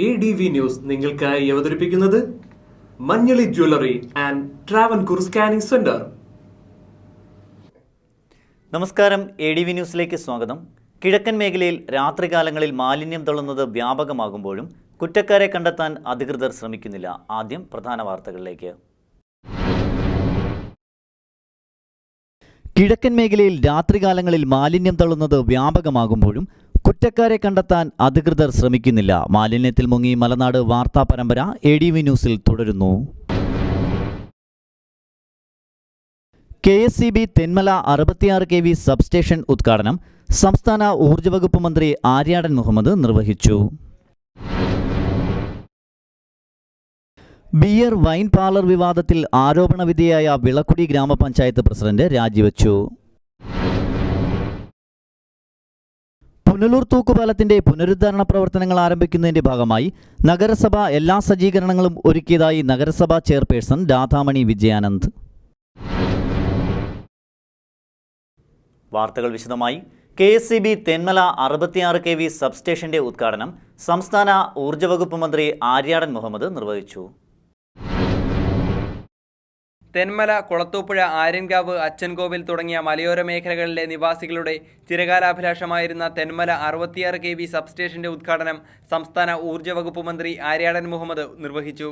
ADV news നിങ്ങൾക്കായി അവതരിപ്പിക്കുന്നത് Manjaly jewellery and Travancore scanning centre. നമസ്കാരം, ADV ന്യൂസിലേക്ക് സ്വാഗതം. കിഴക്കൻ മേഖലയിൽ രാത്രികാലങ്ങളിൽ മാലിന്യം തള്ളുന്നത് വ്യാപകമാകുമ്പോഴും കുറ്റക്കാരെ കണ്ടെത്താൻ അധികൃതർ ശ്രമിക്കുന്നില്ല. ആദ്യം പ്രധാന വാർത്തകളിലേക്ക്. കിഴക്കൻ മേഖലയിൽ രാത്രികാലങ്ങളിൽ മാലിന്യം തള്ളുന്നത് വ്യാപകമാകുമ്പോഴും കുറ്റക്കാരെ കണ്ടെത്താൻ അധികൃതർ ശ്രമിക്കുന്നില്ല. മാലിന്യത്തിൽ മുങ്ങി മലനാട് വാർത്താ പരമ്പര ADV ന്യൂസിൽ തുടരുന്നു. KSEB തെന്മല 66 kV സബ്സ്റ്റേഷൻ ഉദ്ഘാടനം സംസ്ഥാന ഊർജ്ജ വകുപ്പ് മന്ത്രി ആര്യാടൻ മുഹമ്മദ് നിർവഹിച്ചു. ബിയർ വൈൻ പാർലർ വിവാദത്തിൽ ആരോപണ വിധേയായ വിളക്കുടി ഗ്രാമപഞ്ചായത്ത് പ്രസിഡന്റ് രാജിവെച്ചു. പുനലൂർ തൂക്കുപാലത്തിന്റെ പുനരുദ്ധാരണ പ്രവർത്തനങ്ങൾ ആരംഭിക്കുന്നതിന്റെ ഭാഗമായി നഗരസഭ എല്ലാ സജ്ജീകരണങ്ങളും ഒരുക്കിയതായി നഗരസഭാ ചെയർപേഴ്സൺ രാധാമണി വിജയാനന്ദ്. വാർത്തകൾ വിശദമായി. KSEB തെന്മല 66 kV സബ്സ്റ്റേഷന്റെ ഉദ്ഘാടനം സംസ്ഥാന ഊർജ്ജ വകുപ്പ് മന്ത്രി ആര്യാടൻ മുഹമ്മദ് നിർവഹിച്ചു. തെന്മല, കുളത്തൂപ്പുഴ, ആര്യൻകാവ്, അച്ചൻകോവിൽ തുടങ്ങിയ മലയോര മേഖലകളിലെ നിവാസികളുടെ ചിരകാലാഭിലാഷമായിരുന്ന തെന്മല 66 kV സബ്സ്റ്റേഷന്റെ ഉദ്ഘാടനം സംസ്ഥാന ഊർജ്ജ വകുപ്പ് മന്ത്രി ആര്യാടൻ മുഹമ്മദ് നിർവഹിച്ചു.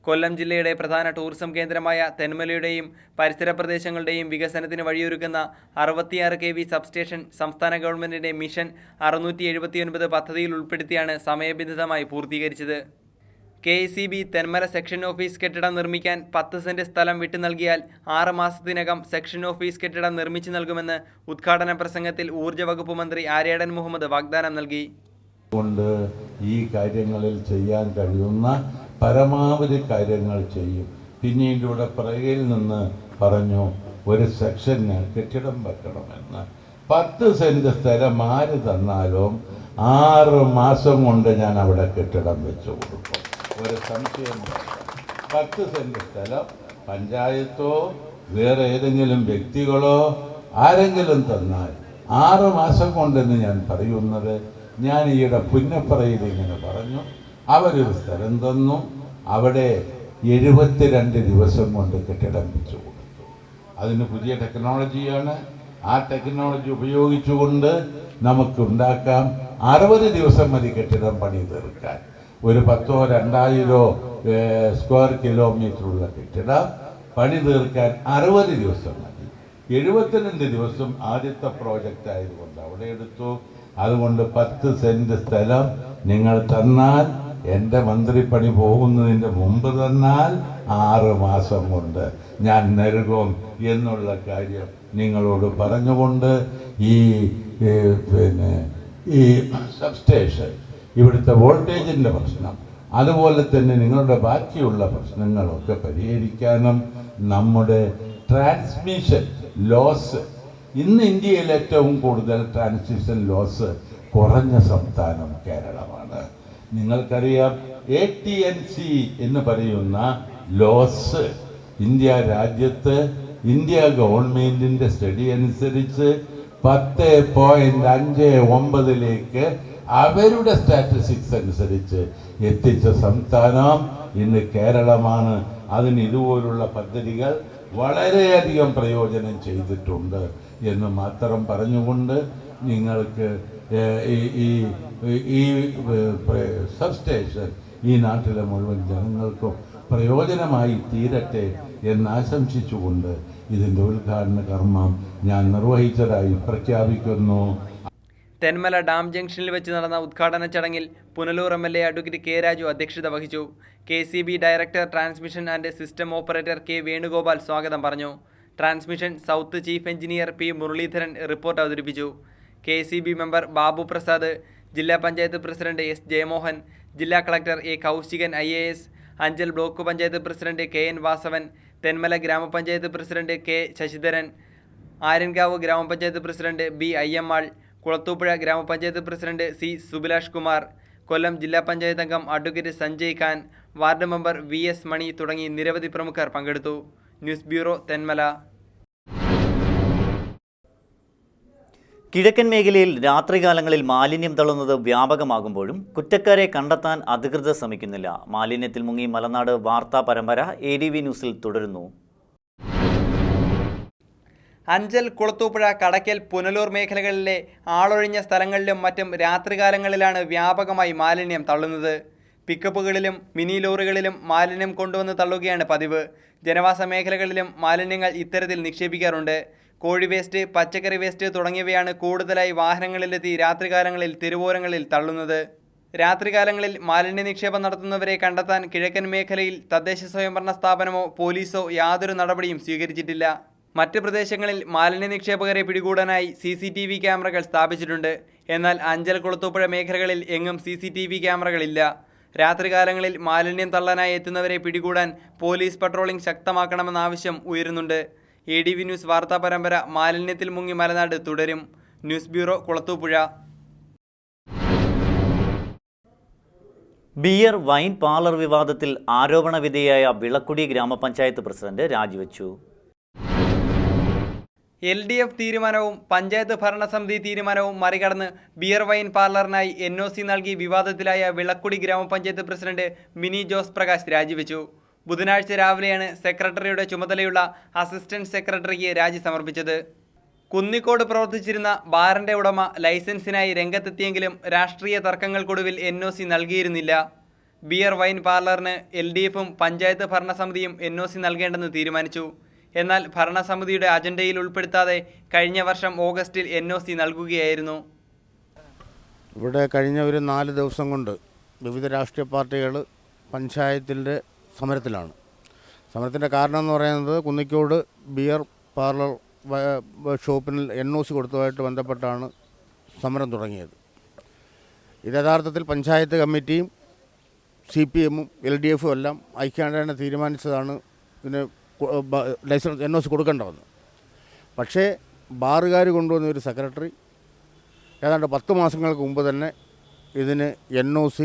കൊല്ലം ജില്ലയുടെ പ്രധാന ടൂറിസം കേന്ദ്രമായ തെന്മലയുടെയും പരിസര പ്രദേശങ്ങളുടെയും വികസനത്തിന് വഴിയൊരുക്കുന്ന 66 kV സബ്സ്റ്റേഷൻ സംസ്ഥാന ഗവൺമെന്റിന്റെ മിഷൻ 679 പദ്ധതിയിൽ ഉൾപ്പെടുത്തിയാണ് സമയബന്ധിതമായി പൂർത്തീകരിച്ചത്. KSEB തെന്മല സെക്ഷൻ ഓഫീസ് കെട്ടിടം നിർമ്മിക്കാൻ 10 സെന്റ് സ്ഥലം വിട്ടു നൽകിയാൽ 6 മാസത്തിനകം സെക്ഷൻ ഓഫീസ് കെട്ടിടം നിർമ്മിച്ചു നൽകുമെന്ന് ഉദ്ഘാടന പ്രസംഗത്തിൽ ഊർജ്ജ വകുപ്പ് മന്ത്രി ആര്യാടൻ മുഹമ്മദ് വാഗ്ദാനം നൽകി. ഈ കാര്യങ്ങളിൽ ചെയ്യാൻ കഴിയുന്ന പരമാവധി കാര്യങ്ങൾ ചെയ്യും. പിന്നീട് ഇവിടെ പുറകിൽ നിന്ന് പറഞ്ഞു ഒരു സെക്ഷന് കെട്ടിടം വെക്കണമെന്ന്. 10 സെന്റ് സ്ഥലം ആര് തന്നാലും 6 മാസം കൊണ്ട് ഞാൻ അവിടെ കെട്ടിടം വെച്ചു കൊടുക്കും. ഒരു സംശയം വേണ്ട. 10 സെന്റ് സ്ഥലം പഞ്ചായത്തോ വേറെ ഏതെങ്കിലും വ്യക്തികളോ ആരെങ്കിലും തന്നാൽ 6 മാസം കൊണ്ടെന്ന് ഞാൻ പറയുന്നത്. ഞാൻ ഈയിടെ പുന്നപ്പറയിൽ ഇങ്ങനെ പറഞ്ഞു. അവരൊരു സ്ഥലം തന്നു. അവിടെ 72 ദിവസം കൊണ്ട് കെട്ടിടം വെച്ചു കൊടുത്തു. അതിന് പുതിയ ടെക്നോളജിയാണ്. ആ ടെക്നോളജി ഉപയോഗിച്ചുകൊണ്ട് നമുക്ക് ഉണ്ടാക്കാം. 60 ദിവസം മതി കെട്ടിടം പണി തീർക്കാൻ. ഒരു 10,000 2,000 സ്ക്വയർ കിലോമീറ്ററുള്ള കെട്ടിടം പണി തീർക്കാൻ 60 ദിവസം മതി. 72 ദിവസം ആദ്യത്തെ പ്രോജക്റ്റ് ആയതുകൊണ്ട് അവിടെ എടുത്തു. അതുകൊണ്ട് 10 സെന്റ് സ്ഥലം നിങ്ങൾ തന്നാൽ, എൻ്റെ മന്ത്രിപ്പണി പോകുന്നതിൻ്റെ മുമ്പ് തന്നാൽ 6 മാസം കൊണ്ട് ഞാൻ നൽകും എന്നുള്ള കാര്യം നിങ്ങളോട് പറഞ്ഞുകൊണ്ട് ഈ സബ്സ്റ്റേഷൻ, ഇവിടുത്തെ വോൾട്ടേജിൻ്റെ പ്രശ്നം, അതുപോലെ തന്നെ നിങ്ങളുടെ ബാക്കിയുള്ള പ്രശ്നങ്ങളൊക്കെ പരിഹരിക്കാനും നമ്മുടെ ട്രാൻസ്മിഷൻ ലോസ്, ഇന്ന് ഇന്ത്യയിൽ ഏറ്റവും കൂടുതൽ ട്രാൻസ്മിഷൻ ലോസ് കുറഞ്ഞ സംസ്ഥാനം കേരളമാണ്. നിങ്ങൾക്കറിയാം, AT&C എന്ന് പറയുന്ന ലോസ് ഇന്ത്യ രാജ്യത്ത് ഇന്ത്യ ഗവൺമെൻറ്റിൻ്റെ സ്റ്റഡി അനുസരിച്ച് 10.59 അവരുടെ സ്റ്റാറ്റിസ്റ്റിക്സ് അനുസരിച്ച് എത്തിച്ച സംസ്ഥാനം ഇന്ന് കേരളമാണ്. അതിന് ഇതുപോലുള്ള പദ്ധതികൾ വളരെയധികം പ്രയോജനം ചെയ്തിട്ടുണ്ട് എന്ന് മാത്രം പറഞ്ഞുകൊണ്ട് നിങ്ങൾക്ക് ഈ സബ്സ്റ്റേഷൻ ഈ നാട്ടിലെ മുഴുവൻ ജനങ്ങൾക്കും പ്രയോജനമായി തീരട്ടെ എന്നാശംസിച്ചുകൊണ്ട് ഇതിൻ്റെ ഉദ്ഘാടന കർമ്മം ഞാൻ നിർവഹിച്ചതായി പ്രഖ്യാപിക്കുന്നു. തെന്മല ഡാം ജംഗ്ഷനിൽ വെച്ച് നടന്ന ഉദ്ഘാടന ചടങ്ങിൽ Punalur MLA advocate K. Raju അധ്യക്ഷത വഹിച്ചു. KSEB director transmission and system operator K. Venugopal സ്വാഗതം പറഞ്ഞു. Transmission south chief engineer P. Muraleedharan report അവതരിപ്പിച്ചു. KSEB മെമ്പർ ബാബു പ്രസാദ്, ജില്ലാ പഞ്ചായത്ത് പ്രസിഡന്റ് S. ജയമോഹൻ, ജില്ലാ collector A. Kaushikan IAS, Anchal block panchayat president KN Vasavan, Thenmala ഗ്രാമപഞ്ചായത്ത് പ്രസിഡന്റ് K. ശശിധരൻ, ആര്യൻകാവ് ഗ്രാമപഞ്ചായത്ത് പ്രസിഡന്റ് B. അയ്യമ്മാൾ, കുളത്തൂപ്പുഴ ഗ്രാമപഞ്ചായത്ത് പ്രസിഡന്റ് C. സുഭിലാഷ് കുമാർ, കൊല്ലം ജില്ലാ പഞ്ചായത്ത് അംഗം advocate Sanjay Khan, ward member VS മണി തുടങ്ങി നിരവധി പ്രമുഖർ പങ്കെടുത്തു. News bureau, Thenmala. കിഴക്കൻ മേഖലയിൽ രാത്രികാലങ്ങളിൽ മാലിന്യം തള്ളുന്നത് വ്യാപകമാകുമ്പോഴും കുറ്റക്കാരെ കണ്ടെത്താൻ അധികൃതർ ശ്രമിക്കുന്നില്ല. മാലിന്യത്തിൽ മുങ്ങി മലനാട് വാർത്താ പരമ്പര ADV ന്യൂസിൽ തുടരുന്നു. അഞ്ചൽ, കുളത്തൂപ്പുഴ, കടയ്ക്കൽ, പുനലൂർ മേഖലകളിലെ ആളൊഴിഞ്ഞ സ്ഥലങ്ങളിലും മറ്റും രാത്രികാലങ്ങളിലാണ് വ്യാപകമായി മാലിന്യം തള്ളുന്നത്. പിക്കപ്പുകളിലും മിനി ലോറികളിലും മാലിന്യം കൊണ്ടുവന്ന് തള്ളുകയാണ് പതിവ്. ജനവാസ മേഖലകളിലും മാലിന്യങ്ങൾ ഇത്തരത്തിൽ നിക്ഷേപിക്കാറുണ്ട്. കോഴി വേസ്റ്റ്, പച്ചക്കറി വേസ്റ്റ് തുടങ്ങിയവയാണ് കൂടുതലായി വാഹനങ്ങളിലെത്തി രാത്രികാലങ്ങളിൽ തെരുവോരങ്ങളിൽ തള്ളുന്നത്. രാത്രികാലങ്ങളിൽ മാലിന്യ നിക്ഷേപം നടത്തുന്നവരെ കണ്ടെത്താൻ കിഴക്കൻ മേഖലയിൽ തദ്ദേശ സ്വയംഭരണ സ്ഥാപനമോ പോലീസോ യാതൊരു നടപടിയും സ്വീകരിച്ചിട്ടില്ല. മറ്റ് പ്രദേശങ്ങളിൽ മാലിന്യ നിക്ഷേപകരെ പിടികൂടാനായി CCTV ക്യാമറകൾ സ്ഥാപിച്ചിട്ടുണ്ട്. എന്നാൽ അഞ്ചൽ, കുളത്തൂപ്പുഴ മേഖലകളിൽ എങ്ങും CCTV ക്യാമറകളില്ല. രാത്രികാലങ്ങളിൽ മാലിന്യം തള്ളാനായി എത്തുന്നവരെ പിടികൂടാൻ പോലീസ് പട്രോളിംഗ് ശക്തമാക്കണമെന്ന ആവശ്യം ഉയരുന്നുണ്ട്. ADV ന്യൂസ് വാർത്താ പരമ്പര മാലിന്യത്തിൽ മുങ്ങി മലനാട് തുടരും. News bureau, Kulathupuzha. Beer wine parlour വിവാദത്തിൽ ആരോപണ വിധേയയായ വിളക്കുടി ഗ്രാമപഞ്ചായത്ത് പ്രസിഡന്റ് രാജിവെച്ചു. LDF തീരുമാനവും പഞ്ചായത്ത് ഭരണസമിതി തീരുമാനവും മറികടന്ന് ബിയർ വൈൻ പാർലറിനായി NOC നൽകി വിവാദത്തിലായ വിളക്കുടി ഗ്രാമപഞ്ചായത്ത് പ്രസിഡന്റ് മിനി ജോസ് പ്രകാശ് രാജിവെച്ചു. ബുധനാഴ്ച രാവിലെയാണ് സെക്രട്ടറിയുടെ ചുമതലയുള്ള അസിസ്റ്റന്റ് സെക്രട്ടറിക്ക് രാജി സമർപ്പിച്ചത്. കുന്നിക്കോട് പ്രവർത്തിച്ചിരുന്ന ബാറിന്റെ ഉടമ ലൈസൻസിനായി രംഗത്തെത്തിയെങ്കിലും രാഷ്ട്രീയ തർക്കങ്ങൾക്കൊടുവിൽ NOC നൽകിയിരുന്നില്ല. ബിയർ വൈൻ പാർലറിന് LDFും പഞ്ചായത്ത് ഭരണസമിതിയും NOC നൽകേണ്ടെന്ന് തീരുമാനിച്ചു. എന്നാൽ ഭരണസമിതിയുടെ അജണ്ടയിൽ ഉൾപ്പെടുത്താതെ കഴിഞ്ഞ വർഷം ഓഗസ്റ്റിൽ NOC നൽകുകയായിരുന്നു. ഇവിടെ കഴിഞ്ഞ ഒരു 4 ദിവസം കൊണ്ട് വിവിധ രാഷ്ട്രീയ പാർട്ടികൾ പഞ്ചായത്തിൻ്റെ സമരത്തിലാണ്. സമരത്തിൻ്റെ കാരണം എന്ന് പറയുന്നത് കുന്നിക്കോട് ബിയർ പാർലർ ഷോപ്പിൽ NOC കൊടുത്തതുമായിട്ട് ബന്ധപ്പെട്ടാണ് സമരം തുടങ്ങിയത്. ഇത് യഥാർത്ഥത്തിൽ പഞ്ചായത്ത് കമ്മിറ്റിയും CPMും LDFും എല്ലാം ഐക്യകണ്ഠേന തീരുമാനിച്ചതാണ് ഇതിന് ലൈസൻസ് NOC കൊടുക്കേണ്ടതെന്ന്. പക്ഷേ ബാറുകാർ കൊണ്ടുവന്ന ഒരു സെക്രട്ടറി ഏതാണ്ട് 10 മാസങ്ങൾക്ക് മുമ്പ് തന്നെ ഇതിന് NOC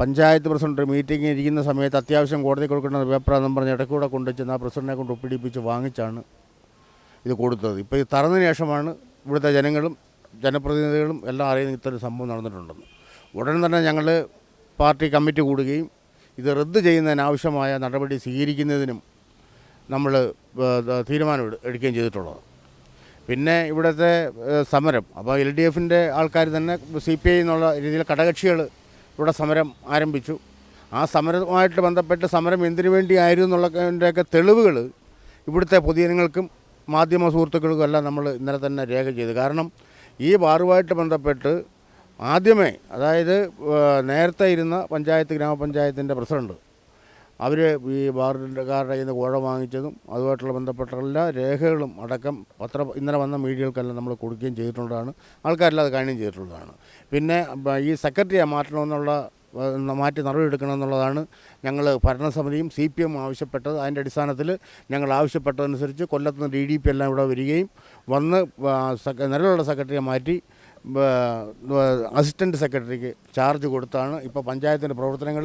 പഞ്ചായത്ത് പ്രസിഡന്റ് മീറ്റിംഗ് ഇരിക്കുന്ന സമയത്ത് അത്യാവശ്യം കോടതി കൊടുക്കേണ്ട പേപ്പറാണെന്ന് പറഞ്ഞ് ഇടയ്ക്കൂടെ കൊണ്ടുവച്ച് ആ പ്രസിഡന്റിനെ കൊണ്ട് ഒപ്പിടിപ്പിച്ച് വാങ്ങിച്ചാണ് ഇത് കൊടുത്തത്. ഇപ്പോൾ ഇത് തറന്നതിന് ശേഷമാണ് ഇവിടുത്തെ ജനങ്ങളും ജനപ്രതിനിധികളും എല്ലാം അറിയുന്ന ഇത്തരം സംഭവം നടന്നിട്ടുണ്ടെന്ന്. ഉടൻ തന്നെ ഞങ്ങൾ പാർട്ടി കമ്മിറ്റി കൂടുകയും ഇത് റദ്ദ് ചെയ്യുന്നതിനാവശ്യമായ നടപടി സ്വീകരിക്കുന്നതിനും നമ്മൾ തീരുമാനം എടുക്കുകയും ചെയ്തിട്ടുള്ളത്. പിന്നെ ഇവിടുത്തെ സമരം അപ്പോൾ LDFിൻ്റെ ആൾക്കാർ തന്നെ CPI എന്നുള്ള രീതിയിൽ ഘടകകക്ഷികൾ ഇവിടെ സമരം ആരംഭിച്ചു. ആ സമരവുമായിട്ട് ബന്ധപ്പെട്ട് സമരം എന്തിനു വേണ്ടിയായിരുന്നു എന്നുള്ളതിൻ്റെയൊക്കെ തെളിവുകൾ ഇവിടുത്തെ പൊതുജനങ്ങൾക്കും മാധ്യമ സുഹൃത്തുക്കൾക്കും എല്ലാം നമ്മൾ ഇന്നലെ തന്നെ രേഖ ചെയ്തു. കാരണം ഈ ബാറുമായിട്ട് ബന്ധപ്പെട്ട് ആദ്യമേ, അതായത് നേരത്തെ ഇരുന്ന ഗ്രാമപഞ്ചായത്തിൻ്റെ പ്രസിഡന്റ് അവർ ഈ ബാറുകാരുടെ കയ്യിൽ നിന്ന് കോഴ വാങ്ങിച്ചതും അതുമായിട്ടുള്ള ബന്ധപ്പെട്ട എല്ലാ രേഖകളും അടക്കം ഇന്നലെ വന്ന മീഡിയകൾക്കെല്ലാം നമ്മൾ കൊടുക്കുകയും ചെയ്തിട്ടുള്ളതാണ്. ആൾക്കാരെല്ലാം അത് കാണുകയും ചെയ്തിട്ടുള്ളതാണ്. പിന്നെ ഈ സെക്രട്ടറിയെ മാറ്റി നടപടിയെടുക്കണമെന്നുള്ളതാണ് ഞങ്ങൾ ഭരണസമിതിയും CPM ആവശ്യപ്പെട്ടത്. അതിൻ്റെ അടിസ്ഥാനത്തിൽ ഞങ്ങൾ ആവശ്യപ്പെട്ടതനുസരിച്ച് കൊല്ലത്ത് നിന്ന് DDP എല്ലാം ഇവിടെ വരികയും വന്ന് നിലവിലുള്ള സെക്രട്ടറിയെ മാറ്റി അസിസ്റ്റൻറ്റ് സെക്രട്ടറിക്ക് ചാർജ് കൊടുത്താണ് ഇപ്പോൾ പഞ്ചായത്തിൻ്റെ പ്രവർത്തനങ്ങൾ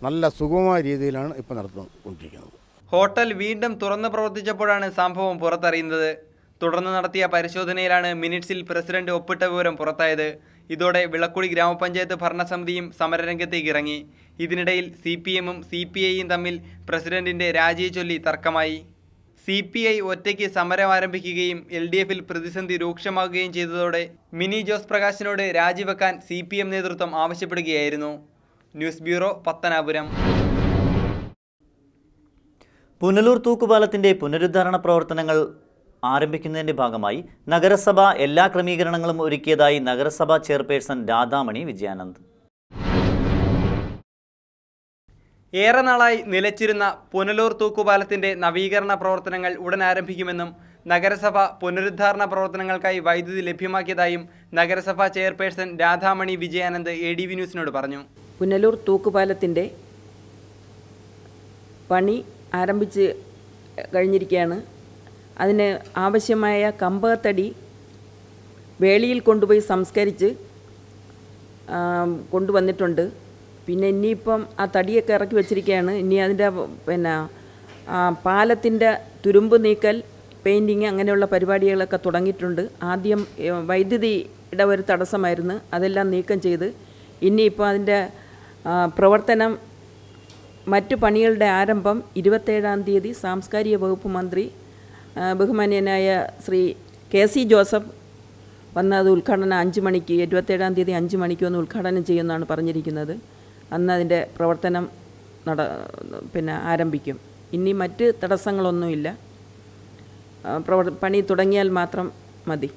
നല്ല സുഗമമായ രീതിയിലാണ് ഇപ്പോൾ നടത്തിക്കൊണ്ടിരിക്കുന്നത്. ഹോട്ടൽ വീണ്ടും തുറന്ന് പ്രവർത്തിച്ചപ്പോഴാണ് സംഭവം പുറത്തറിയുന്നത്. തുടർന്ന് നടത്തിയ പരിശോധനയിലാണ് മിനിറ്റ്സിൽ പ്രസിഡന്റ് ഒപ്പിട്ട വിവരം പുറത്തായത്. ഇതോടെ വിളക്കുടി ഗ്രാമപഞ്ചായത്ത് ഭരണസമിതിയും സമരരംഗത്തേക്ക് ഇറങ്ങി. ഇതിനിടയിൽ CPMും CPIയും തമ്മിൽ പ്രസിഡന്റിന്റെ രാജിയെ ചൊല്ലി തർക്കമായി. CPI ഒറ്റയ്ക്ക് സമരം ആരംഭിക്കുകയും LDFിൽ പ്രതിസന്ധി രൂക്ഷമാകുകയും ചെയ്തതോടെ മിനി ജോസ് പ്രകാശിനോട് രാജിവെക്കാൻ CPM നേതൃത്വം ആവശ്യപ്പെടുകയായിരുന്നു. News bureau, Pathanapuram. പുനലൂർ തൂക്കുപാലത്തിന്റെ പുനരുദ്ധാരണ പ്രവർത്തനങ്ങൾ ആരംഭിക്കുന്നതിന്റെ ഭാഗമായി നഗരസഭ എല്ലാ ക്രമീകരണങ്ങളും ഒരുക്കിയതായി നഗരസഭാ ചെയർപേഴ്സൺ രാധാമണി വിജയാനന്ദ്. ഏറെ നാളായി നിലച്ചിരുന്ന പുനലൂർ തൂക്കുപാലത്തിന്റെ നവീകരണ പ്രവർത്തനങ്ങൾ ഉടൻ ആരംഭിക്കുമെന്നും നഗരസഭ പുനരുദ്ധാരണ പ്രവർത്തനങ്ങൾക്കായി വൈദ്യുതി ലഭ്യമാക്കിയതായും നഗരസഭാ ചെയർപേഴ്സൺ രാധാമണി വിജയാനന്ദ് ADV ന്യൂസിനോട് പറഞ്ഞു. പുനലൂർ തൂക്കുപാലത്തിൻ്റെ പണി ആരംഭിച്ച് കഴിഞ്ഞിരിക്കുകയാണ്. അതിന് ആവശ്യമായ കമ്പത്തടി വേളിയിൽ കൊണ്ടുപോയി സംസ്കരിച്ച് കൊണ്ടുവന്നിട്ടുണ്ട്. പിന്നെ ഇനിയിപ്പം ആ തടിയൊക്കെ ഇറക്കി വെച്ചിരിക്കുകയാണ്. ഇനി അതിൻ്റെ പാലത്തിൻ്റെ തുരുമ്പ് നീക്കൽ, പെയിൻറ്റിങ് അങ്ങനെയുള്ള പരിപാടികളൊക്കെ തുടങ്ങിയിട്ടുണ്ട്. ആദ്യം വൈദ്യുതിയുടെ ഒരു തടസ്സമായിരുന്നു, അതെല്ലാം നീക്കം ചെയ്ത് ഇനിയിപ്പോൾ അതിൻ്റെ പ്രവർത്തനം മറ്റു പണികളുടെ ആരംഭം 27-ാം തീയതി സാംസ്കാരിക വകുപ്പ് മന്ത്രി ബഹുമാന്യനായ ശ്രീ KC ജോസഫ് വന്ന് അത് ഉദ്ഘാടനം 5 മണിക്ക് 27-ാം തീയതി 5 മണിക്ക് വന്ന് ഉദ്ഘാടനം ചെയ്യുമെന്നാണ് പറഞ്ഞിരിക്കുന്നത്. അന്ന് അതിൻ്റെ പ്രവർത്തനം ആരംഭിക്കും. ഇനി മറ്റ് തടസ്സങ്ങളൊന്നുമില്ല, പണി തുടങ്ങിയാൽ മാത്രം മതി.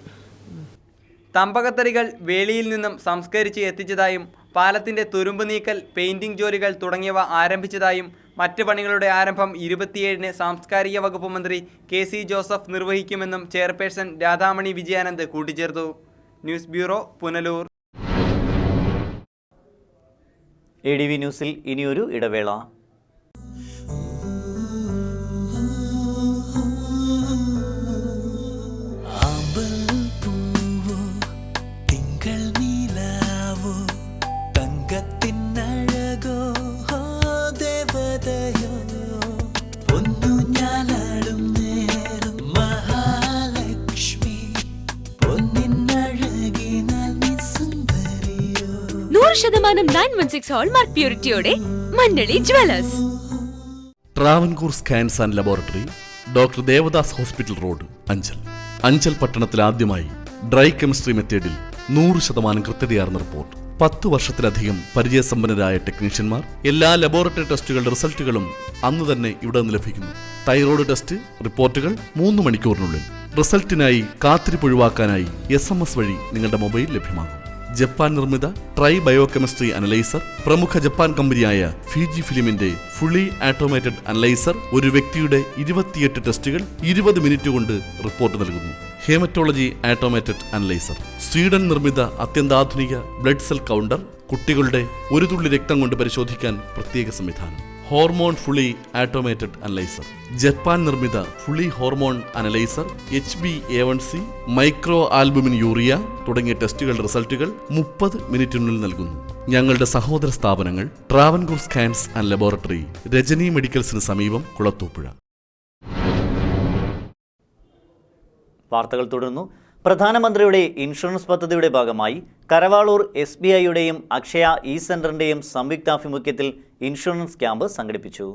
തമ്പകത്തടികൾ വേളിയിൽ നിന്നും സംസ്കരിച്ച് എത്തിച്ചതായും പാലത്തിൻ്റെ തുരുമ്പ് നീക്കൽ, പെയിൻറ്റിംഗ് ജോലികൾ തുടങ്ങിയവ ആരംഭിച്ചതായും മറ്റ് പണികളുടെ ആരംഭം 27-ന് സാംസ്കാരിക വകുപ്പ് മന്ത്രി KC ജോസഫ് നിർവഹിക്കുമെന്നും ചെയർപേഴ്സൺ രാധാമണി വിജയാനന്ദ് കൂട്ടിച്ചേർത്തു. News bureau, Punalur. ADV ന്യൂസിൽ ഇനിയൊരു ഇടവേള. ശതമാനം 916 ഹോൾമാർക്ക് പ്യൂരിറ്റിയോടെ Manjali jewellers. Travancore scans and laboratory, doctor Devadas hospital road, Anchal. Anchal പട്ടണത്തിൽ ആദ്യമായി ഡ്രൈ കെമിസ്ട്രി മെത്തേഡിൽ 100% കൃത്യതയാർന്ന റിപ്പോർട്ട്. 10 വർഷത്തിലധികം പരിചയസമ്പന്നരായ ടെക്നീഷ്യന്മാർ. എല്ലാ ലബോറട്ടറി ടെസ്റ്റുകളുടെ റിസൾട്ടുകളും അന്ന് തന്നെ ഇവിടെ നിന്ന് ലഭിക്കുന്നു. തൈറോയ്ഡ് ടെസ്റ്റ് റിപ്പോർട്ടുകൾ 3 മണിക്കൂറിനുള്ളിൽ. റിസൾട്ടിനായി കാത്തിരിപ്പ് ഒഴിവാക്കാനായി SMS വഴി നിങ്ങളുടെ മൊബൈൽ ലഭ്യമാകും. ജപ്പാൻ നിർമ്മിത ട്രൈ ബയോകെമിസ്ട്രി അനലൈസർ, പ്രമുഖ ജപ്പാൻ കമ്പനിയായ ഫിജി ഫിലിമിന്റെ ഫുള്ളി ആട്ടോമേറ്റഡ് അനലൈസർ ഒരു വ്യക്തിയുടെ 28 ടെസ്റ്റുകൾ 20 മിനിറ്റ് കൊണ്ട് റിപ്പോർട്ട് നൽകുന്നു. ഹേമറ്റോളജി ആട്ടോമേറ്റഡ് അനലൈസർ, സ്വീഡൻ നിർമ്മിത അത്യന്താധുനിക ബ്ലഡ് സെൽ കൗണ്ടർ, കുട്ടികളുടെ ഒരു തുള്ളി രക്തം കൊണ്ട് പരിശോധിക്കാൻ പ്രത്യേക സംവിധാനം. Hormone fully automated analyser, Japan നിർമ്മിത fully hormone analyser, HbA1c, micro albumin urea തുടങ്ങിയ ടെസ്റ്റുകളുടെ റിസൾട്ടുകൾ 30 മിനിറ്റിനുള്ളിൽ നൽകുന്നു. ഞങ്ങളുടെ സഹോദര സ്ഥാപനങ്ങൾ Travancore scans and laboratory, Rajani മെഡിക്കൽസിന് സമീപം, കുളത്തൂപ്പുഴ. വാർത്തകൾ തുടർന്നു. പ്രധാനമന്ത്രിയുടെ ഇൻഷുറൻസ് പദ്ധതിയുടെ ഭാഗമായി കരവാളൂർ SBIയുടെയും അക്ഷയ ഇ-സെന്ററിന്റെയും സംയുക്താഭിമുഖ്യത്തിൽ ഇൻഷുറൻസ് ക്യാമ്പ് സംഘടിപ്പിച്ചു.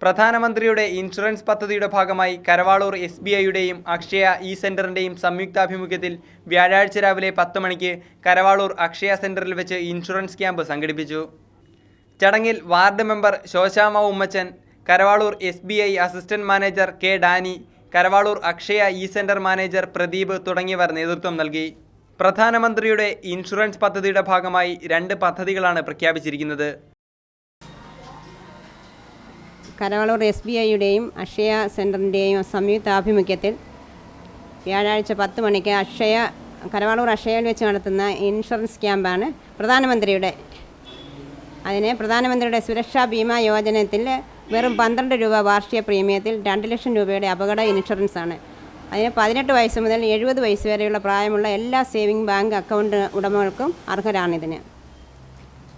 പ്രധാനമന്ത്രിയുടെ ഇൻഷുറൻസ് പദ്ധതിയുടെ ഭാഗമായി കരവാളൂർ SBIയുടെയും അക്ഷയ ഇ-സെന്ററിന്റെയും സംയുക്താഭിമുഖ്യത്തിൽ വ്യാഴാഴ്ച രാവിലെ 10 മണിക്ക് കരവാളൂർ അക്ഷയ സെന്ററിൽ വെച്ച് ഇൻഷുറൻസ് ക്യാമ്പ് സംഘടിപ്പിച്ചു. ചടങ്ങിൽ ward member Shoshamma Ummachan, Karavaloor SBI assistant manager K Danny, Karavaloor Akshaya e centre manager Pradeep തുടങ്ങിയവർ നേതൃത്വം നൽകി. പ്രധാനമന്ത്രിയുടെ ഇൻഷുറൻസ് പദ്ധതിയുടെ ഭാഗമായി 2 പദ്ധതികളാണ് പ്രഖ്യാപിച്ചിരിക്കുന്നത്. കരവാളൂർ SBIയുടെയും അക്ഷയ സെൻറ്ററിൻ്റെയും സംയുക്താഭിമുഖ്യത്തിൽ വ്യാഴാഴ്ച 10 മണിക്ക് കരവാളൂർ അക്ഷയയിൽ വെച്ച് നടത്തുന്ന ഇൻഷുറൻസ് ക്യാമ്പാണ് പ്രധാനമന്ത്രിയുടെ. അതിന് പ്രധാനമന്ത്രിയുടെ സുരക്ഷാ ബീമാ യോജനത്തിൽ വെറും 12 രൂപ വാർഷിക പ്രീമിയത്തിൽ 2 ലക്ഷം രൂപയുടെ അപകട ഇൻഷുറൻസാണ്. അതിന് 18 വയസ്സ് മുതൽ 70 വയസ്സ് വരെയുള്ള പ്രായമുള്ള എല്ലാ സേവിംഗ് ബാങ്ക് അക്കൗണ്ട് ഉടമകൾക്കും അർഹരാണിതിന്.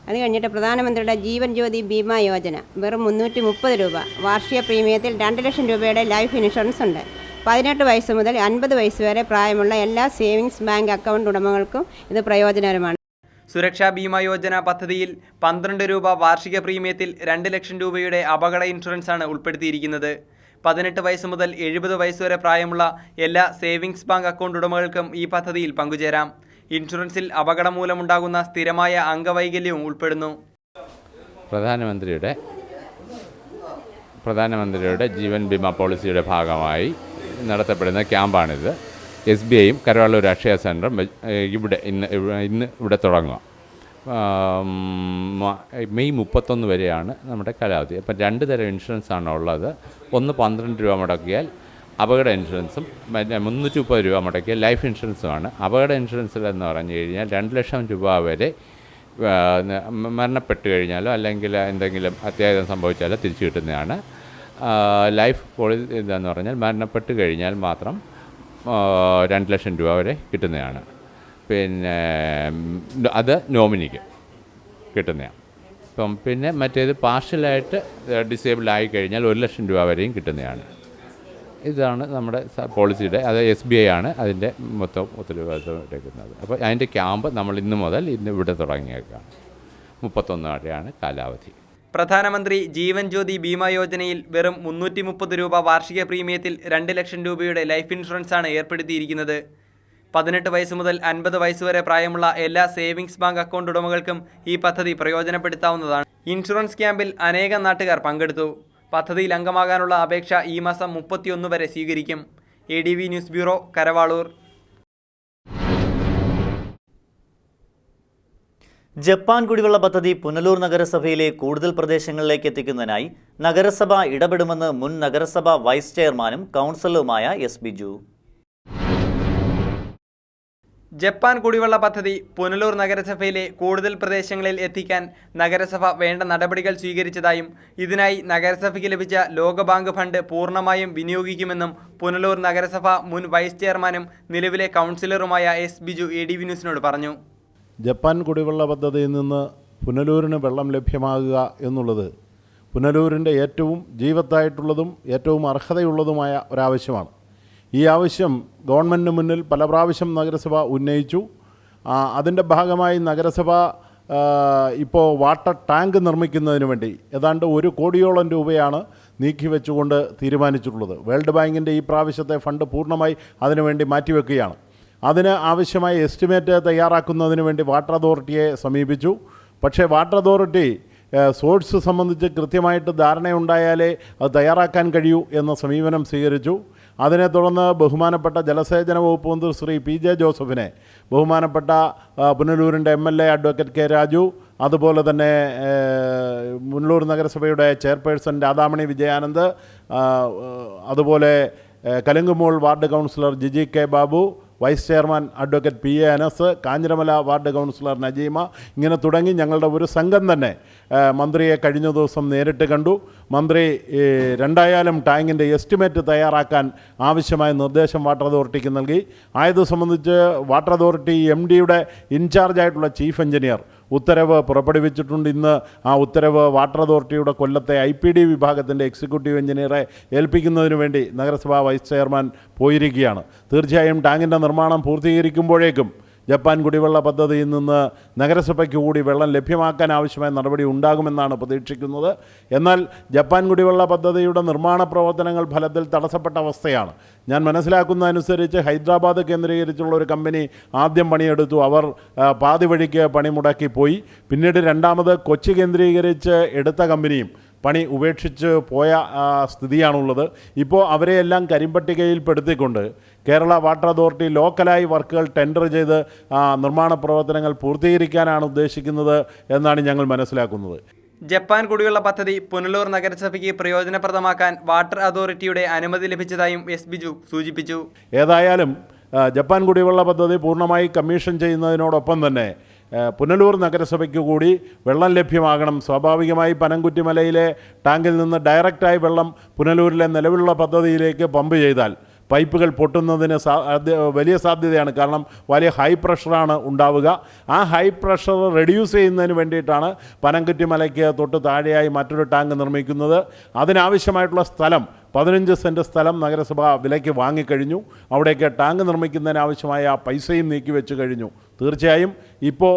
അത് കഴിഞ്ഞിട്ട് പ്രധാനമന്ത്രിയുടെ ജീവൻ ജ്യോതി ബീമാ യോജന വെറും 330 രൂപ വാർഷിക പ്രീമിയത്തിൽ 2 ലക്ഷം രൂപയുടെ ലൈഫ് ഇൻഷുറൻസ് ഉണ്ട്. 18 വയസ്സ് മുതൽ 50 വയസ്സ് വരെ പ്രായമുള്ള എല്ലാ സേവിങ്സ് ബാങ്ക് അക്കൗണ്ട് ഉടമകൾക്കും ഇത് പ്രയോജനകരമാണ്. സുരക്ഷാ ബീമാ യോജന പദ്ധതിയിൽ 12 രൂപ വാർഷിക പ്രീമിയത്തിൽ 2 ലക്ഷം രൂപയുടെ അപകട ഇൻഷുറൻസാണ് ഉൾപ്പെടുത്തിയിരിക്കുന്നത്. 18 വയസ്സ് മുതൽ 70 വയസ്സ് വരെ പ്രായമുള്ള എല്ലാ സേവിങ്സ് ബാങ്ക് അക്കൗണ്ട് ഉടമകൾക്കും ഈ പദ്ധതിയിൽ പങ്കുചേരാം. ഇൻഷുറൻസിൽ അപകടം മൂലമുണ്ടാകുന്ന സ്ഥിരമായ അംഗവൈകല്യവും ഉൾപ്പെടുന്നു. പ്രധാനമന്ത്രിയുടെ ജീവൻ ബീമാ പോളിസിയുടെ ഭാഗമായി നടത്തപ്പെടുന്ന ക്യാമ്പാണിത്. SBIയും കരവാളൂർ അക്ഷയ സെൻറ്ററും ഇന്ന് ഇവിടെ തുടങ്ങുക. മെയ് 31 വരെയാണ് നമ്മുടെ കാലാവധി. അപ്പം 2 തരം ഇൻഷുറൻസാണ് ഉള്ളത്. ഒന്ന് 12 രൂപ മുടക്കിയാൽ അപകട ഇൻഷുറൻസും 330 രൂപ മുടക്കിയാൽ ലൈഫ് ഇൻഷുറൻസുമാണ്. അപകട ഇൻഷുറൻസിൽ എന്ന് പറഞ്ഞു കഴിഞ്ഞാൽ 2 ലക്ഷം രൂപ വരെ മരണപ്പെട്ട് കഴിഞ്ഞാലോ അല്ലെങ്കിൽ എന്തെങ്കിലും അത്യാഹിതം സംഭവിച്ചാലോ തിരിച്ചു കിട്ടുന്നതാണ്. ലൈഫ് പോളിസി എന്താണെന്ന് പറഞ്ഞാൽ മരണപ്പെട്ട് കഴിഞ്ഞാൽ മാത്രം 2 ലക്ഷം രൂപ വരെ കിട്ടുന്നതാണ്. പിന്നെ അത് നോമിനിക്ക് കിട്ടുന്നതാണ്. ഇപ്പം പിന്നെ മറ്റേത് പാർഷ്യലായിട്ട് ഡിസേബിൾ ആയി കഴിഞ്ഞാൽ 1 ലക്ഷം രൂപ വരെയും കിട്ടുന്നതാണ്. ഇതാണ് നമ്മുടെ പോളിസിയുടെ, അത് SBI ആണ് അതിൻ്റെ മൊത്തം ഉത്തരവാദിത്വം എടുക്കുന്നത്. അപ്പോൾ അതിൻ്റെ ക്യാമ്പ് നമ്മൾ ഇന്ന് ഇവിടെ തുടങ്ങിയേക്കാണ്. 31 വരെയാണ് കാലാവധി. പ്രധാനമന്ത്രി ജീവൻ ജ്യോതി ബീമാ യോജനയിൽ വെറും 330 രൂപ വാർഷിക പ്രീമിയത്തിൽ 2 ലക്ഷം രൂപയുടെ ലൈഫ് ഇൻഷുറൻസാണ് ഏർപ്പെടുത്തിയിരിക്കുന്നത്. 18 വയസ്സ് മുതൽ 50 വയസ്സ് വരെ പ്രായമുള്ള എല്ലാ സേവിങ്സ് ബാങ്ക് അക്കൗണ്ട് ഉടമകൾക്കും ഈ പദ്ധതി പ്രയോജനപ്പെടുത്താവുന്നതാണ്. ഇൻഷുറൻസ് ക്യാമ്പിൽ അനേകം നാട്ടുകാർ പങ്കെടുത്തു. പദ്ധതിയിൽ അംഗമാകാനുള്ള അപേക്ഷ ഈ മാസം 31 വരെ സ്വീകരിക്കും. ADV news bureau, Karavaloor. Japan കുടിവെള്ള പദ്ധതി പുനലൂർ നഗരസഭയിലെ കൂടുതൽ പ്രദേശങ്ങളിലേക്ക് എത്തിക്കുന്നതിനായി നഗരസഭ ഇടപെടുമെന്ന് മുൻ നഗരസഭ വൈസ് ചെയർമാനും കൗൺസിലറുമായ S. ബിജു. ജപ്പാൻ കുടിവെള്ള പദ്ധതി പുനലൂർ നഗരസഭയിലെ കൂടുതൽ പ്രദേശങ്ങളിൽ എത്തിക്കാൻ നഗരസഭ വേണ്ട നടപടികൾ സ്വീകരിച്ചതായും ഇതിനായി നഗരസഭയ്ക്ക് ലഭിച്ച ലോകബാങ്ക് ഫണ്ട് പൂർണ്ണമായും വിനിയോഗിക്കുമെന്നും പുനലൂർ നഗരസഭ മുൻ വൈസ് ചെയർമാനും നിലവിലെ കൗൺസിലറുമായ S. ബിജു ADV ന്യൂസിനോട് പറഞ്ഞു. ജപ്പാൻ കുടിവെള്ള പദ്ധതിയിൽ നിന്ന് പുനലൂരിന് വെള്ളം ലഭ്യമാകുക എന്നുള്ളത് പുനലൂരിൻ്റെ ഏറ്റവും ജീവത്തായിട്ടുള്ളതും ഏറ്റവും അർഹതയുള്ളതുമായ ഒരാവശ്യമാണ്. ഈ ആവശ്യം ഗവൺമെൻറ്റിന് മുന്നിൽ പല പ്രാവശ്യം നഗരസഭ ഉന്നയിച്ചു. അതിൻ്റെ ഭാഗമായി നഗരസഭ ഇപ്പോൾ വാട്ടർ ടാങ്ക് നിർമ്മിക്കുന്നതിന് വേണ്ടി ഏതാണ്ട് 1 കോടിയോളം രൂപയാണ് നീക്കിവെച്ചുകൊണ്ട് തീരുമാനിച്ചിട്ടുള്ളത്. വേൾഡ് ബാങ്കിൻ്റെ ഈ പ്രാവശ്യത്തെ ഫണ്ട് പൂർണ്ണമായി അതിനുവേണ്ടി മാറ്റിവെക്കുകയാണ്. അതിന് ആവശ്യമായ എസ്റ്റിമേറ്റ് തയ്യാറാക്കുന്നതിന് വേണ്ടി വാട്ടർ അതോറിറ്റിയെ സമീപിച്ചു. പക്ഷേ വാട്ടർ അതോറിറ്റി സോഴ്സ് സംബന്ധിച്ച് കൃത്യമായിട്ട് ധാരണയുണ്ടായാലേ അത് തയ്യാറാക്കാൻ കഴിയൂ എന്ന സമീപനം സ്വീകരിച്ചു. അതിനെ തുടർന്ന് ബഹുമാനപ്പെട്ട ജലസേചന വകുപ്പ് മന്ത്രി ശ്രീ PJ ജോസഫിനെ ബഹുമാനപ്പെട്ട പുനലൂരിൻ്റെ MLA അഡ്വക്കേറ്റ് K. രാജു, അതുപോലെ തന്നെ പുനലൂർ നഗരസഭയുടെ ചെയർപേഴ്സൺ രാധാമണി വിജയാനന്ദ്, അതുപോലെ Kalungumol ward councillor Giji K. Babu, vice chairman advocate PA Anas, Kanjiramala ward councillor Najeema, ഇങ്ങനെ തുടങ്ങി ഞങ്ങളുടെ ഒരു സംഘം തന്നെ മന്ത്രിയെ കഴിഞ്ഞ ദിവസം നേരിട്ട് കണ്ടു. മന്ത്രി രണ്ടായാലും ടാങ്കിൻ്റെ എസ്റ്റിമേറ്റ് തയ്യാറാക്കാൻ ആവശ്യമായ നിർദ്ദേശം വാട്ടർ അതോറിറ്റിക്ക് നൽകി. ആയത് സംബന്ധിച്ച് വാട്ടർ അതോറിറ്റി MDയുടെ ഇൻചാർജായിട്ടുള്ള ചീഫ് എഞ്ചിനീയർ ഉത്തരവ് പുറപ്പെടുവിച്ചിട്ടുണ്ട്. ഇന്ന് ആ ഉത്തരവ് വാട്ടർ അതോറിറ്റിയുടെ കൊല്ലത്തെ IPD വിഭാഗത്തിൻ്റെ എക്സിക്യൂട്ടീവ് എഞ്ചിനീയറെ ഏൽപ്പിക്കുന്നതിന് വേണ്ടി നഗരസഭാ വൈസ് ചെയർമാൻ പോയിരിക്കുകയാണ്. തീർച്ചയായും ടാങ്കിൻ്റെ നിർമ്മാണം പൂർത്തീകരിക്കുമ്പോഴേക്കും ജപ്പാൻ കുടിവെള്ള പദ്ധതിയിൽ നിന്ന് നഗരസഭയ്ക്ക് കൂടി വെള്ളം ലഭ്യമാക്കാൻ ആവശ്യമായ നടപടി ഉണ്ടാകുമെന്നാണ് പ്രതീക്ഷിക്കുന്നത്. എന്നാൽ ജപ്പാൻ കുടിവെള്ള പദ്ധതിയുടെ നിർമ്മാണ പ്രവർത്തനങ്ങൾ ഫലത്തിൽ തടസ്സപ്പെട്ട അവസ്ഥയാണ്. ഞാൻ മനസ്സിലാക്കുന്ന അനുസരിച്ച് ഹൈദരാബാദ് കേന്ദ്രീകരിച്ചുള്ള ഒരു കമ്പനി ആദ്യം പണിയെടുത്തു. അവർ പാതി വഴിക്ക് പണി മുടക്കി പോയി. പിന്നീട് രണ്ടാമത് കൊച്ചി കേന്ദ്രീകരിച്ച് എടുത്ത കമ്പനിയും പണി ഉപേക്ഷിച്ച് പോയ സ്ഥിതിയാണുള്ളത്. ഇപ്പോൾ അവരെയെല്ലാം കരിമ്പട്ടികയിൽപ്പെടുത്തിക്കൊണ്ട് കേരള വാട്ടർ അതോറിറ്റി ലോക്കലായി വർക്കുകൾ ടെൻഡർ ചെയ്ത് നിർമ്മാണ പ്രവർത്തനങ്ങൾ പൂർത്തീകരിക്കാനാണ് ഉദ്ദേശിക്കുന്നത് എന്നാണ് ഞങ്ങൾ മനസ്സിലാക്കുന്നത്. ജപ്പാൻ കുടിവെള്ള പദ്ധതി പുനലൂർ നഗരസഭയ്ക്ക് പ്രയോജനപ്രദമാക്കാൻ വാട്ടർ അതോറിറ്റിയുടെ അനുമതി ലഭിച്ചതായും S. ബിജു സൂചിപ്പിച്ചു. ഏതായാലും ജപ്പാൻ കുടിവെള്ള പദ്ധതി പൂർണ്ണമായി കമ്മീഷൻ ചെയ്യുന്നതിനോടൊപ്പം തന്നെ പുനലൂർ നഗരസഭയ്ക്ക് കൂടി വെള്ളം ലഭ്യമാകണം. സ്വാഭാവികമായി പനംകുറ്റിമലയിലെ ടാങ്കിൽ നിന്ന് ഡയറക്റ്റായി വെള്ളം പുനലൂരിലെ നിലവിലുള്ള പദ്ധതിയിലേക്ക് പമ്പ് ചെയ്താൽ പൈപ്പുകൾ പൊട്ടുന്നതിന് വലിയ സാധ്യതയാണ്. കാരണം വലിയ ഹൈ പ്രഷറാണ് ഉണ്ടാവുക. ആ ഹൈ പ്രഷർ റെഡ്യൂസ് ചെയ്യുന്നതിന് വേണ്ടിയിട്ടാണ് പനംകുറ്റിമലയ്ക്ക് തൊട്ട് താഴെയായി മറ്റൊരു ടാങ്ക് നിർമ്മിക്കുന്നത്. അതിനാവശ്യമായിട്ടുള്ള സ്ഥലം 15 സെൻറ്റ് സ്ഥലം നഗരസഭ വിലയ്ക്ക് വാങ്ങിക്കഴിഞ്ഞു. അവിടേക്ക് ടാങ്ക് നിർമ്മിക്കുന്നതിനാവശ്യമായ പൈസയും നീക്കിവെച്ച് കഴിഞ്ഞു. തീർച്ചയായും ഇപ്പോൾ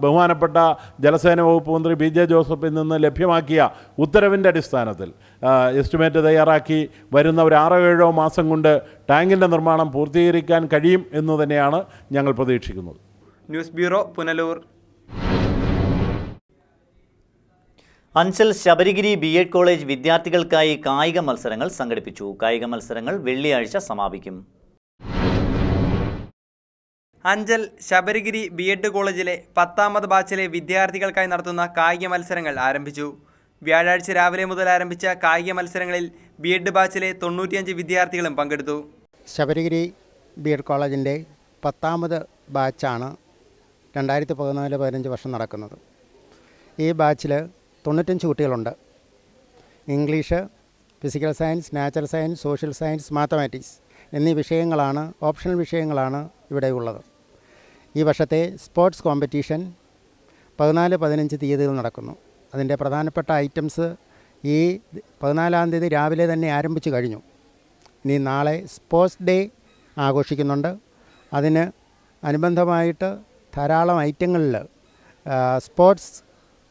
ബഹുമാനപ്പെട്ട ജലസേന വകുപ്പ് മന്ത്രി PJ ജോസഫിൽ നിന്ന് ലഭ്യമാക്കിയ ഉത്തരവിൻ്റെ അടിസ്ഥാനത്തിൽ എസ്റ്റിമേറ്റ് തയ്യാറാക്കി വരുന്ന ഒരു 6-7 മാസം കൊണ്ട് ടാങ്കിൻ്റെ നിർമ്മാണം പൂർത്തീകരിക്കാൻ കഴിയും എന്ന് തന്നെയാണ് ഞങ്ങൾ പ്രതീക്ഷിക്കുന്നത്. News bureau, Punalur. Anchal Sabarigiri BEd college വിദ്യാർത്ഥികൾക്കായി കായിക മത്സരങ്ങൾ സംഘടിപ്പിച്ചു. കായിക മത്സരങ്ങൾ വെള്ളിയാഴ്ച സമാപിക്കും. അഞ്ചൽ ശബരിഗിരി BEd കോളേജിലെ 10ാമത് ബാച്ചിലെ വിദ്യാർത്ഥികൾക്കായി നടത്തുന്ന കായിക മത്സരങ്ങൾ ആരംഭിച്ചു. വ്യാഴാഴ്ച രാവിലെ മുതൽ ആരംഭിച്ച കായിക മത്സരങ്ങളിൽ BEd ബാച്ചിലെ 95 വിദ്യാർത്ഥികളും പങ്കെടുത്തു. ശബരിഗിരി BEd കോളേജിൻ്റെ 10ാമത് ബാച്ചാണ് 2014-15 വർഷം നടക്കുന്നത്. ഈ ബാച്ചിൽ 95 കുട്ടികളുണ്ട്. English, physical science, natural science, social science, mathematics എന്നീ വിഷയങ്ങളാണ്, ഓപ്ഷണൽ വിഷയങ്ങളാണ് ഇവിടെ ഉള്ളത്. ഈ വർഷത്തെ സ്പോർട്സ് കോമ്പറ്റീഷൻ 14, 15 തീയതികൾ നടക്കുന്നു. അതിൻ്റെ പ്രധാനപ്പെട്ട ഐറ്റംസ് ഈ 14-ാം തീയതി രാവിലെ തന്നെ ആരംഭിച്ചു കഴിഞ്ഞു. ഇനി നാളെ സ്പോർട്സ് ഡേ ആഘോഷിക്കുന്നുണ്ട്. അതിന് അനുബന്ധമായിട്ട് ധാരാളം ഐറ്റങ്ങളിൽ സ്പോർട്സ്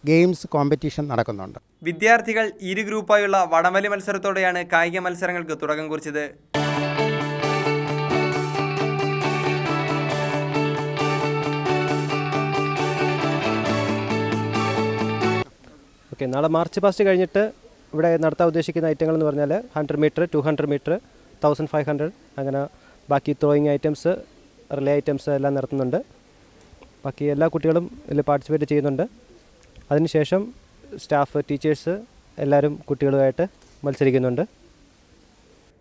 ഗെയിംസ് കോമ്പറ്റീഷൻ നടക്കുന്നുണ്ട്. വിദ്യാർത്ഥികൾ ഇരു ഗ്രൂപ്പായുള്ള വടംവലി മത്സരത്തോടെയാണ് കായിക മത്സരങ്ങൾക്ക് തുടക്കം കുറിച്ചത്. ഓക്കെ, നാളെ മാർച്ച് പാസ്റ്റ് കഴിഞ്ഞിട്ട് ഇവിടെ നടത്താൻ ഉദ്ദേശിക്കുന്ന ഐറ്റങ്ങൾ എന്ന് പറഞ്ഞാൽ 100 മീറ്റർ, 200 മീറ്റർ, 1500, അങ്ങനെ ബാക്കി ത്രോയിങ് ഐറ്റംസ്, റിലേ ഐറ്റംസ് എല്ലാം നടത്തുന്നുണ്ട്. ബാക്കി എല്ലാ കുട്ടികളും ഇതിൽ പാർട്ടിസിപ്പേറ്റ് ചെയ്യുന്നുണ്ട്. അതിനുശേഷം സ്റ്റാഫ്, ടീച്ചേഴ്സ് എല്ലാവരും കുട്ടികളുമായിട്ട് മത്സരിക്കുന്നുണ്ട്.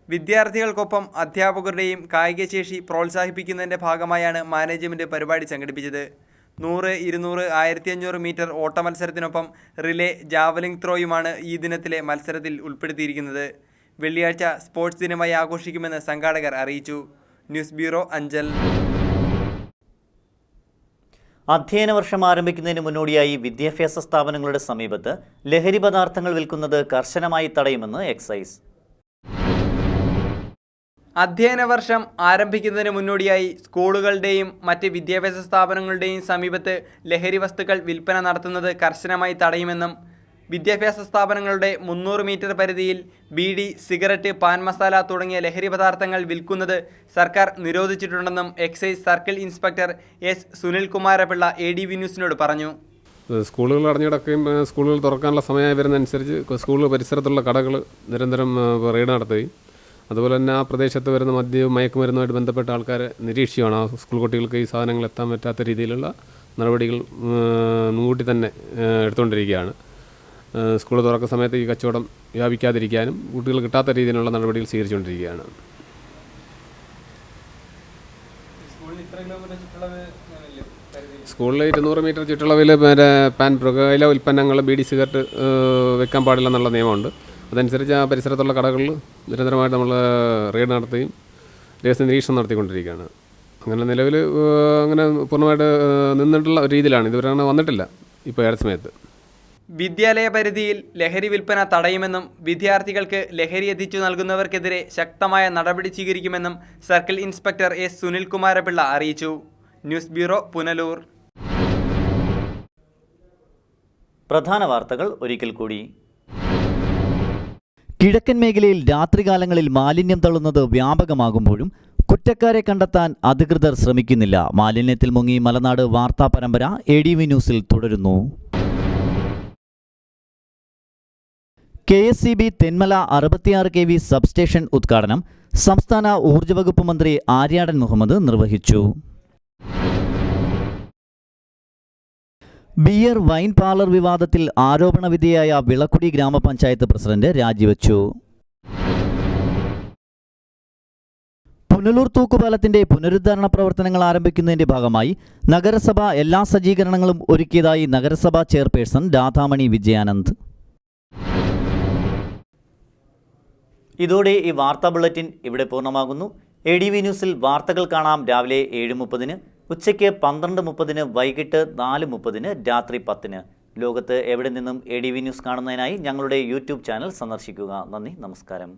വിദ്യാർത്ഥികൾക്കൊപ്പം അധ്യാപകരുടെയും കായികശേഷി പ്രോത്സാഹിപ്പിക്കുന്നതിൻ്റെ ഭാഗമായാണ് മാനേജ്മെൻറ്റ് പരിപാടി സംഘടിപ്പിച്ചത്. 100, 200, 1500 മീറ്റർ ഓട്ട മത്സരത്തിനൊപ്പം റിലേ, ജാവലിംഗ് ത്രോയുമാണ് ഈ ദിനത്തിലെ മത്സരത്തിൽ ഉൾപ്പെടുത്തിയിരിക്കുന്നത്. വെള്ളിയാഴ്ച സ്പോർട്സ് ദിനമായി ആഘോഷിക്കുമെന്ന് സംഘാടകർ അറിയിച്ചു. News bureau, Anchal. അധ്യയന വർഷം ആരംഭിക്കുന്നതിന് മുന്നോടിയായി വിദ്യാഭ്യാസ സ്ഥാപനങ്ങളുടെ സമീപത്ത് ലഹരി പദാർത്ഥങ്ങൾ വിൽക്കുന്നത് കർശനമായി തടയുമെന്ന് എക്സൈസ്. അധ്യയന വർഷം ആരംഭിക്കുന്നതിന് മുന്നോടിയായി സ്കൂളുകളുടെയും മറ്റ് വിദ്യാഭ്യാസ സ്ഥാപനങ്ങളുടെയും സമീപത്ത് ലഹരി വസ്തുക്കൾ വിൽപ്പന നടത്തുന്നത് കർശനമായി തടയുമെന്നും വിദ്യാഭ്യാസ സ്ഥാപനങ്ങളുടെ 300 മീറ്റർ പരിധിയിൽ ബീഡി, സിഗരറ്റ്, പാൻ മസാല തുടങ്ങിയ ലഹരി പദാർത്ഥങ്ങൾ വിൽക്കുന്നത് സർക്കാർ നിരോധിച്ചിട്ടുണ്ടെന്നും excise circle inspector S Sunilkumarapillai ADV ന്യൂസിനോട് പറഞ്ഞു. സ്കൂളുകൾ അടഞ്ഞുകിടക്കുകയും സ്കൂളുകൾ തുറക്കാനുള്ള സമയമായി വരുന്നതനുസരിച്ച് സ്കൂൾ പരിസരത്തുള്ള കടകൾ നിരന്തരം റെയ്ഡ് നടത്തുകയും അതുപോലെ തന്നെ ആ പ്രദേശത്ത് വരുന്ന മദ്യവും മയക്കുമരുന്നുമായിട്ട് ബന്ധപ്പെട്ട ആൾക്കാരെ നിരീക്ഷിക്കുകയാണ്. ആ സ്കൂൾ കുട്ടികൾക്ക് ഈ സാധനങ്ങൾ എത്താൻ പറ്റാത്ത രീതിയിലുള്ള നടപടികൾ മുൻകൂട്ടി തന്നെ എടുത്തുകൊണ്ടിരിക്കുകയാണ്. സ്കൂൾ തുറക്കുന്ന സമയത്ത് ഈ കച്ചവടം വ്യാപിക്കാതിരിക്കാനും കുട്ടികൾ കിട്ടാത്ത രീതിയിലുള്ള നടപടികൾ സ്വീകരിച്ചുകൊണ്ടിരിക്കുകയാണ്. സ്കൂളിൽ 200 മീറ്റർ ചുറ്റളവിൽ പാൻ, പുകയില ഉൽപ്പന്നങ്ങൾ, ബീഡി, സിഗരറ്റ് വെക്കാൻ പാടില്ല എന്നുള്ള നിയമമുണ്ട്. അതനുസരിച്ച് ആ പരിസരത്തുള്ള കടകളിൽ നിരന്തരമായിട്ട് നമ്മൾ റെയ്ഡ് നടത്തുകയും രഹസ്യ നിരീക്ഷണം നടത്തിക്കൊണ്ടിരിക്കുകയാണ്. അങ്ങനെ നിലവിൽ അങ്ങനെ പൂർണ്ണമായിട്ട് നിന്നിട്ടുള്ള രീതിയിലാണ്. ഇതുവരെ അങ്ങനെ വന്നിട്ടില്ല ഇപ്പോൾ ഏറെ സമയത്ത്. വിദ്യാലയ പരിധിയിൽ ലഹരി വിൽപ്പന തടയുമെന്നും വിദ്യാർത്ഥികൾക്ക് ലഹരി എത്തിച്ചു നൽകുന്നവർക്കെതിരെ ശക്തമായ നടപടി സ്വീകരിക്കുമെന്നും സർക്കിൾ ഇൻസ്പെക്ടർ എസ് സുനിൽകുമാരപിള്ള അറിയിച്ചു. News bureau, Punalur. പ്രധാന വാർത്തകൾ ഒരിക്കൽ കൂടി. കിഴക്കൻ മേഖലയിൽ രാത്രികാലങ്ങളിൽ മാലിന്യം തള്ളുന്നത് വ്യാപകമാകുമ്പോഴും കുറ്റക്കാരെ കണ്ടെത്താൻ അധികൃതർ ശ്രമിക്കുന്നില്ല. മാലിന്യത്തിൽ മുങ്ങി മലനാട് വാർത്താ പരമ്പര ADV ന്യൂസിൽ തുടരുന്നു. KSEB തെന്മല 66 kV സബ്സ്റ്റേഷൻ ഉദ്ഘാടനം സംസ്ഥാന ഊർജ്ജ വകുപ്പ് മന്ത്രി ആര്യാടൻ മുഹമ്മദ് നിർവഹിച്ചു. ബിയർ വൈൻ പാർലർ വിവാദത്തിൽ ആരോപണ വിധേയായ വിളക്കുടി ഗ്രാമപഞ്ചായത്ത് പ്രസിഡന്റ് രാജിവെച്ചു. പുനലൂർ തൂക്കുപാലത്തിന്റെ പുനരുദ്ധാരണ പ്രവർത്തനങ്ങൾ ആരംഭിക്കുന്നതിന്റെ ഭാഗമായി നഗരസഭ എല്ലാ സജ്ജീകരണങ്ങളും ഒരുക്കിയതായി നഗരസഭാ ചെയർപേഴ്സൺ രാധാമണി വിജയാനന്ദ്. ഇതോടെ ഈ വാർത്താ ബുള്ളറ്റിൻ ഇവിടെ പൂർണ്ണമാകുന്നു. ADV ന്യൂസിൽ വാർത്തകൾ കാണാം രാവിലെ 7:30, ഉച്ചയ്ക്ക് 12:30, വൈകിട്ട് 4:30, രാത്രി 10. ലോകത്ത് എവിടെ നിന്നും ADV ന്യൂസ് കാണുന്നതിനായി ഞങ്ങളുടെ YouTube ചാനൽ സന്ദർശിക്കുക. നന്ദി, നമസ്കാരം.